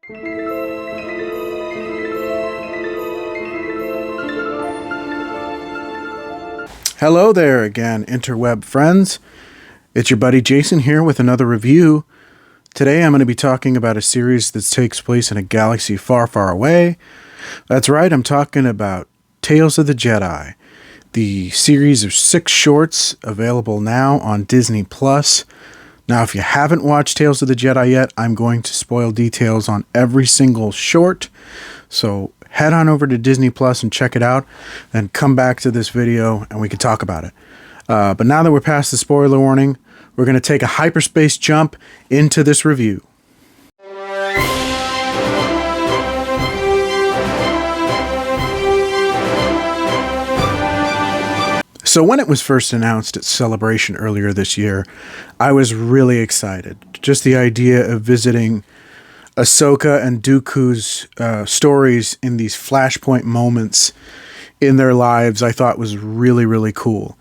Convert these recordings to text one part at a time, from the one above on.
Hello there again, interweb friends. It's your buddy Jason here with another review. Today I'm going to be talking about a series that takes place in a galaxy far, far away. That's right, I'm talking about Tales of the Jedi, the series of 6 shorts available now on Disney+. Now, if you haven't watched Tales of the Jedi yet, I'm going to spoil details on every single short. So head on over to Disney Plus and check it out, then come back to this video and we can talk about it. But now that we're past the spoiler warning, we're going to take a hyperspace jump into this review. So when it was first announced at Celebration earlier this year, I was really excited. Just the idea of visiting Ahsoka and Dooku's stories in these flashpoint moments in their lives, I thought was really, really cool.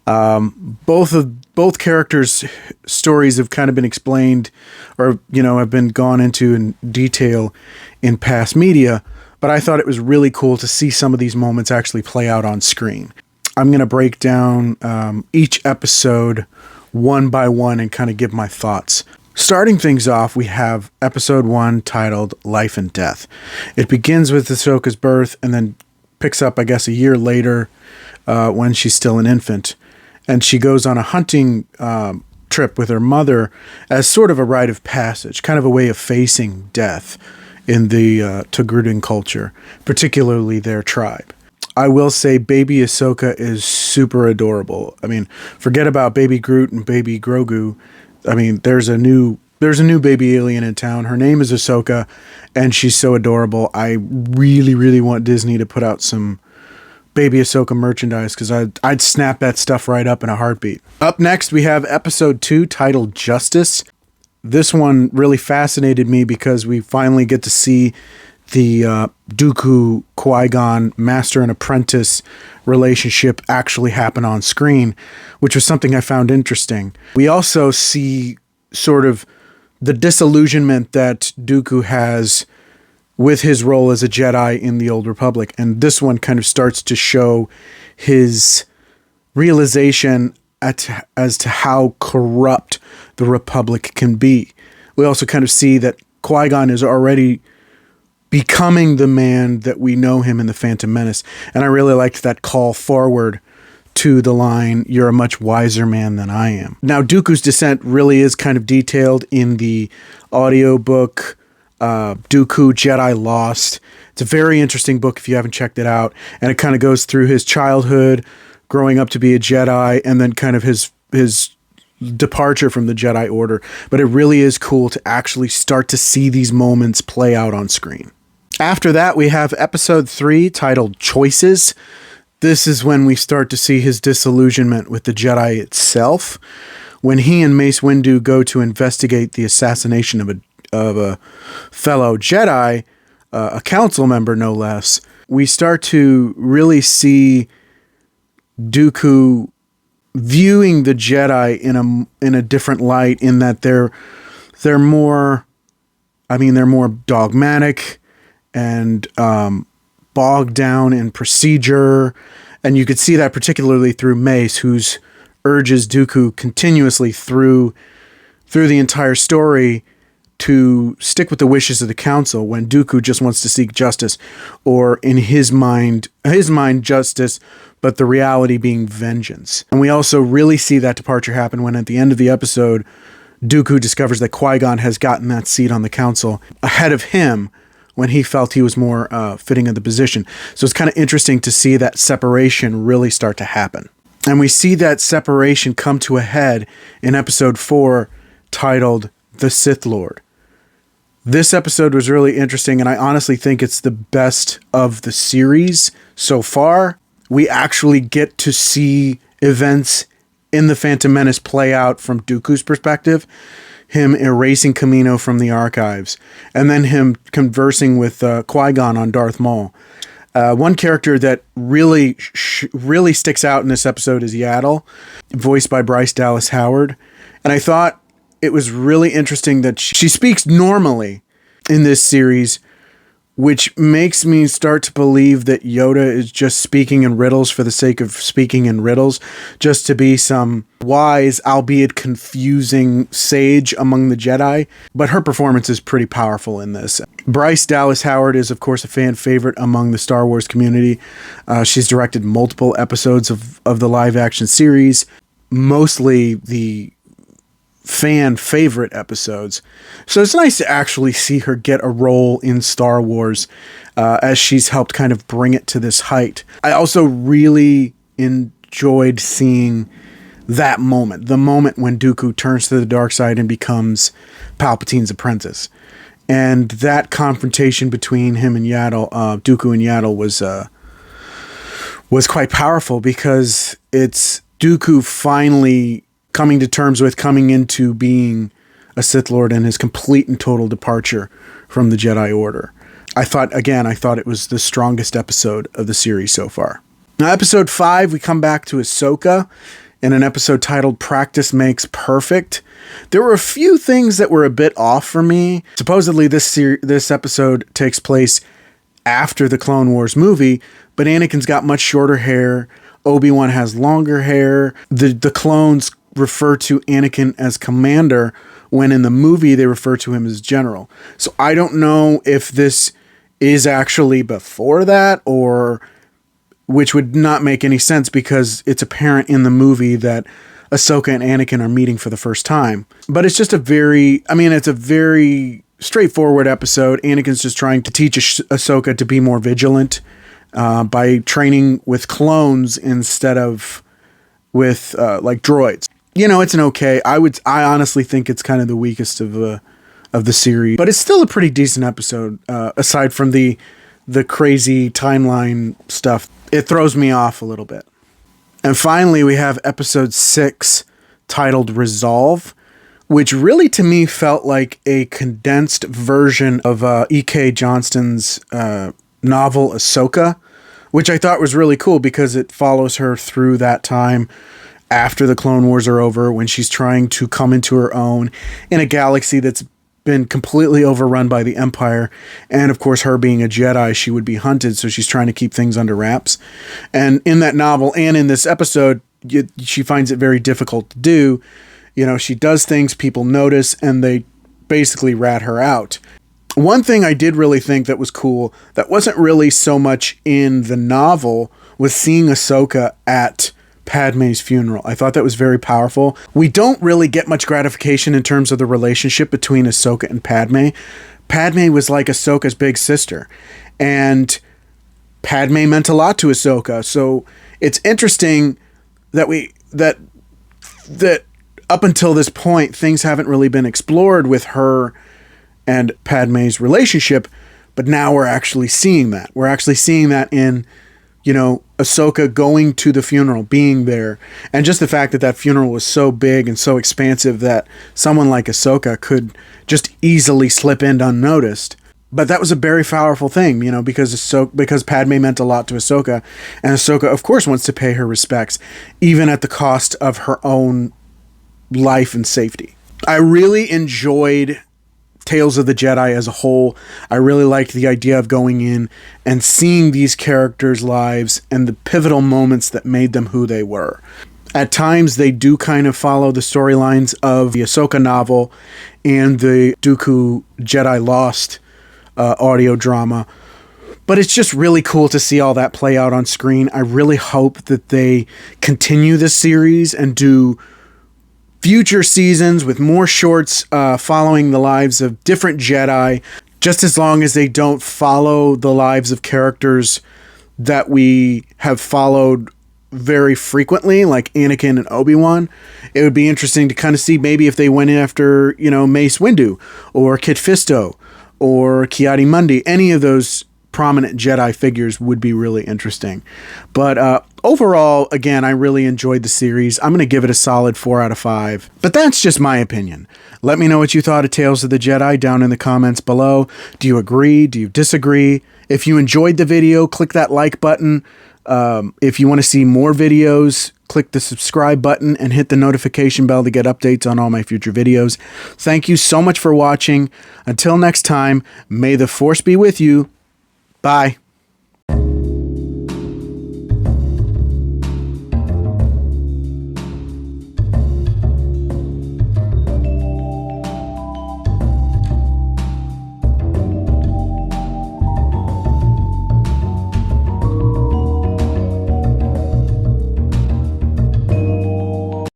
Both characters' stories have kind of been explained, or have been gone into in detail in past media. But I thought it was really cool to see some of these moments actually play out on screen. I'm going to break down each episode one by one and kind of give my thoughts. Starting things off, we have episode 1 titled Life and Death. It begins with Ahsoka's birth and then picks up, I guess, a year later when she's still an infant. And she goes on a hunting trip with her mother as sort of a rite of passage, kind of a way of facing death in the Togrutan culture, particularly their tribe. I will say baby Ahsoka is super adorable. I mean, forget about baby Groot and baby Grogu. I mean, there's a new baby alien in town. Her name is Ahsoka, and she's so adorable. I really, really want Disney to put out some baby Ahsoka merchandise because I'd snap that stuff right up in a heartbeat. Up next, we have episode 2 titled Justice. This one really fascinated me because we finally get to see the Dooku Qui-Gon master and apprentice relationship actually happen on screen, which was something I found interesting. We also see sort of the disillusionment that Dooku has with his role as a Jedi in the Old Republic, and this one kind of starts to show his realization as to how corrupt the Republic can be. We also kind of see that Qui-Gon is already becoming the man that we know him in The Phantom Menace. And I really liked that call forward to the line, "You're a much wiser man than I am." Now, Dooku's Descent really is kind of detailed in the audiobook Dooku Jedi Lost. It's a very interesting book if you haven't checked it out. And it kind of goes through his childhood, growing up to be a Jedi, and then kind of his departure from the Jedi Order. But it really is cool to actually start to see these moments play out on screen. After that, we have episode 3 titled Choices. This is when we start to see his disillusionment with the Jedi itself. When he and Mace Windu go to investigate the assassination of a fellow Jedi, a council member no less, we start to really see Dooku viewing the Jedi in a different light, in that they're more dogmatic and bogged down in procedure. And you could see that particularly through Mace, who's urges Dooku continuously through the entire story to stick with the wishes of the council, when Dooku just wants to seek justice, or in his mind justice, but the reality being vengeance. And we also really see that departure happen when at the end of the episode, Dooku discovers that Qui-Gon has gotten that seat on the council ahead of him, when he felt he was more fitting of the position. So it's kind of interesting to see that separation really start to happen. And we see that separation come to a head in episode 4 titled The Sith Lord. This episode was really interesting, and I honestly think it's the best of the series so far. We actually get to see events in The Phantom Menace play out from Dooku's perspective, him erasing Kamino from the archives, and then him conversing with Qui-Gon on Darth Maul. One character that really sticks out in this episode is Yaddle, voiced by Bryce Dallas Howard. And I thought it was really interesting that she speaks normally in this series, which makes me start to believe that Yoda is just speaking in riddles for the sake of speaking in riddles, just to be some wise, albeit confusing sage among the Jedi. But her performance is pretty powerful in this. Bryce Dallas Howard is, of course, a fan favorite among the Star Wars community. She's directed multiple episodes of the live-action series, mostly the fan favorite episodes. So it's nice to actually see her get a role in Star Wars as she's helped kind of bring it to this height. I also really enjoyed seeing that moment, the moment when Dooku turns to the dark side and becomes Palpatine's apprentice. And that confrontation between him and Yaddle, Dooku and Yaddle, was quite powerful, because it's Dooku finally coming to terms with coming into being a Sith Lord and his complete and total departure from the Jedi Order. I thought it was the strongest episode of the series so far. Now, episode 5, we come back to Ahsoka in an episode titled Practice Makes Perfect. There were a few things that were a bit off for me. Supposedly this episode takes place after the Clone Wars movie, but Anakin's got much shorter hair. Obi-Wan has longer hair. The clones refer to Anakin as Commander, when in the movie they refer to him as General. So I don't know if this is actually before that, or which would not make any sense, because it's apparent in the movie that Ahsoka and Anakin are meeting for the first time. But it's just it's a very straightforward episode. Anakin's just trying to teach Ahsoka to be more vigilant by training with clones instead of with like droids. It's an okay. I honestly think it's kind of the weakest of the series, but it's still a pretty decent episode. Aside from the crazy timeline stuff, it throws me off a little bit. And finally, we have episode 6, titled Resolve, which really to me felt like a condensed version of E.K. Johnston's novel Ahsoka, which I thought was really cool because it follows her through that time after the Clone Wars are over, when she's trying to come into her own in a galaxy that's been completely overrun by the Empire. And of course, her being a Jedi, she would be hunted, so she's trying to keep things under wraps. And in that novel and in this episode, she finds it very difficult to do. She does things, people notice, and they basically rat her out. One thing I did really think that was cool, that wasn't really so much in the novel, was seeing Ahsoka at Padme's funeral. I thought that was very powerful. We don't really get much gratification in terms of the relationship between Ahsoka and Padme. Padme was like Ahsoka's big sister, and Padme meant a lot to Ahsoka. So it's interesting that that up until this point, things haven't really been explored with her and Padme's relationship, but now we're actually seeing that. We're actually seeing that in Ahsoka going to the funeral, being there, and just the fact that funeral was so big and so expansive that someone like Ahsoka could just easily slip in unnoticed. But that was a very powerful thing, because Padme meant a lot to Ahsoka, and Ahsoka, of course, wants to pay her respects, even at the cost of her own life and safety. I really enjoyed Tales of the Jedi as a whole. I really liked the idea of going in and seeing these characters' lives and the pivotal moments that made them who they were. At times, they do kind of follow the storylines of the Ahsoka novel and the Dooku Jedi Lost audio drama. But it's just really cool to see all that play out on screen. I really hope that they continue this series and do future seasons with more shorts following the lives of different Jedi, just as long as they don't follow the lives of characters that we have followed very frequently, like Anakin and Obi-Wan. It would be interesting to kind of see maybe if they went in after, Mace Windu or Kit Fisto or Ki-Adi-Mundi. Any of those prominent Jedi figures would be really interesting. But overall, again, I really enjoyed the series. I'm going to give it a solid 4 out of 5. But that's just my opinion. Let me know what you thought of Tales of the Jedi down in the comments below. Do you agree? Do you disagree? If you enjoyed the video, click that like button. If you want to see more videos, click the subscribe button and hit the notification bell to get updates on all my future videos. Thank you so much for watching. Until next time, may the Force be with you. Bye.